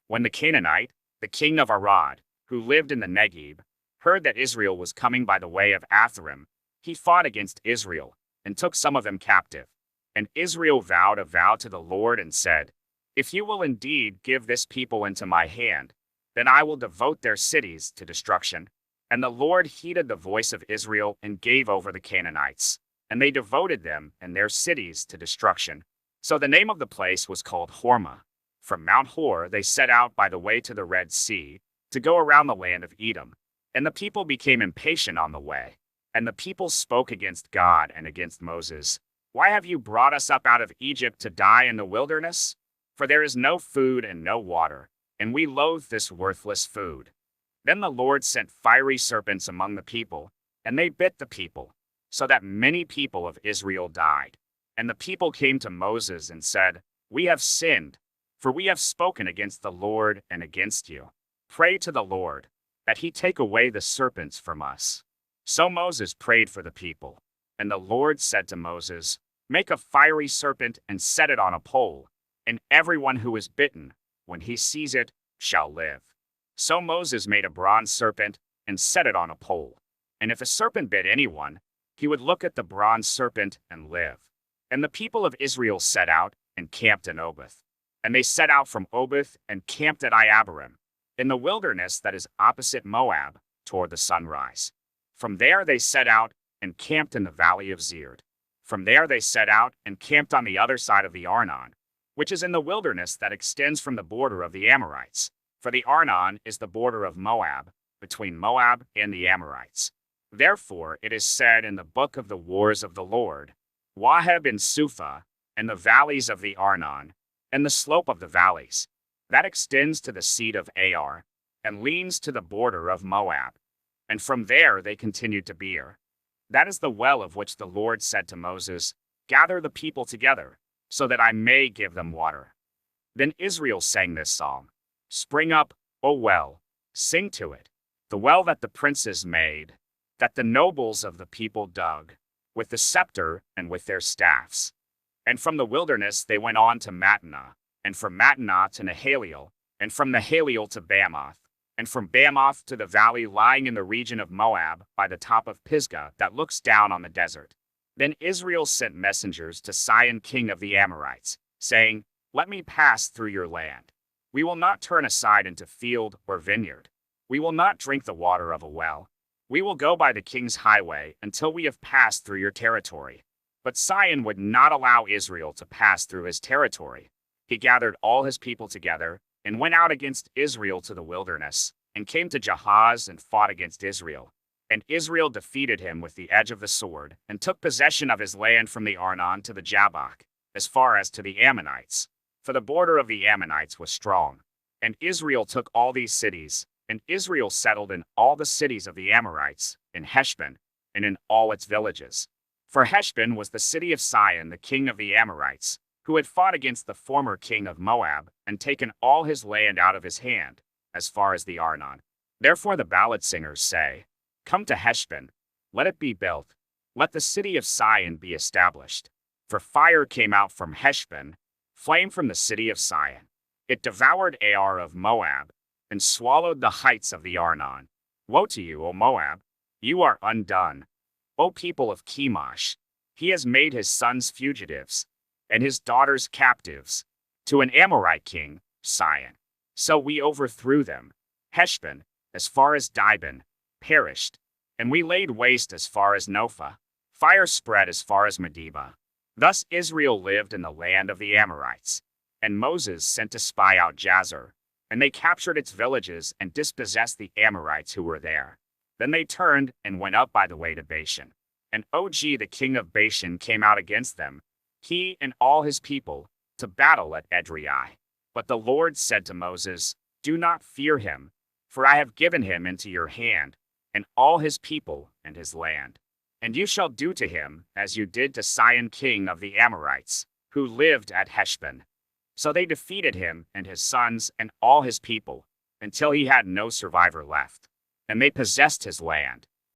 When the Canaanite, the king of Arad, who lived in the Negev, heard that Israel was coming by the way of Atharim, he fought against Israel, and took some of them captive. And Israel vowed a vow to the Lord and said, "If you will indeed give this people into my hand, then I will devote their cities to destruction." And the Lord heeded the voice of Israel and gave over the Canaanites, and they devoted them and their cities to destruction. So the name of the place was called Hormah. From Mount Hor they set out by the way to the Red Sea, to go around the land of Edom. And the people became impatient on the way. And the people spoke against God and against Moses. "Why have you brought us up out of Egypt to die in the wilderness? For there is no food and no water, and we loathe this worthless food." Then the Lord sent fiery serpents among the people, and they bit the people, so that many people of Israel died. And the people came to Moses and said, "We have sinned, for we have spoken against the Lord and against you. Pray to the Lord, that he take away the serpents from us." So Moses prayed for the people, and the Lord said to Moses, "Make a fiery serpent and set it on a pole, and everyone who is bitten, when he sees it, shall live." So Moses made a bronze serpent and set it on a pole. And if a serpent bit anyone, he would look at the bronze serpent and live. And the people of Israel set out and camped in Oboth. And they set out from Oboth and camped at Iabarim, in the wilderness that is opposite Moab, toward the sunrise. From there they set out and camped in the valley of Zered. From there they set out and camped on the other side of the Arnon, which is in the wilderness that extends from the border of the Amorites. For the Arnon is the border of Moab, between Moab and the Amorites. Therefore it is said in the book of the wars of the Lord, Waheb and Suphah, and the valleys of the Arnon, and the slope of the valleys, that extends to the seat of Ar, and leans to the border of Moab. And from there they continued to Beer. That is the well of which the Lord said to Moses, "Gather the people together, so that I may give them water." Then Israel sang this song, "Spring up, O well, sing to it, the well that the princes made, that the nobles of the people dug, with the scepter and with their staffs." And from the wilderness they went on to Mattanah, and from Mattanah to Nahaliel, and from Nahaliel to Bamoth, and from Bamoth to the valley lying in the region of Moab by the top of Pisgah that looks down on the desert. Then Israel sent messengers to Sihon king of the Amorites, saying, "Let me pass through your land. We will not turn aside into field or vineyard. We will not drink the water of a well. We will go by the king's highway until we have passed through your territory." But Sihon would not allow Israel to pass through his territory. He gathered all his people together and went out against Israel to the wilderness, and came to Jahaz and fought against Israel. And Israel defeated him with the edge of the sword, and took possession of his land from the Arnon to the Jabbok, as far as to the Ammonites. For the border of the Ammonites was strong. And Israel took all these cities, and Israel settled in all the cities of the Amorites, in Heshbon, and in all its villages. For Heshbon was the city of Sihon the king of the Amorites, who had fought against the former king of Moab, and taken all his land out of his hand, as far as the Arnon. Therefore the ballad singers say, "Come to Heshbon, let it be built, let the city of Sihon be established. For fire came out from Heshbon, flame from the city of Sihon. It devoured Ar of Moab, and swallowed the heights of the Arnon. Woe to you, O Moab! You are undone. O people of Chemosh! He has made his sons fugitives, and his daughters captives, to an Amorite king, Sihon. So we overthrew them. Heshbon, as far as Dibon, perished, and we laid waste as far as Nophah. Fire spread as far as Medeba. Thus Israel lived in the land of the Amorites. And Moses sent to spy out Jazer, and they captured its villages and dispossessed the Amorites who were there. Then they turned and went up by the way to Bashan. And Og the king of Bashan came out against them, he and all his people, to battle at Edrei. But the Lord said to Moses, "Do not fear him, for I have given him into your hand, and all his people and his land. And you shall do to him as you did to Sihon king of the Amorites, who lived at Heshbon." So they defeated him and his sons and all his people, until he had no survivor left. And they possessed his land.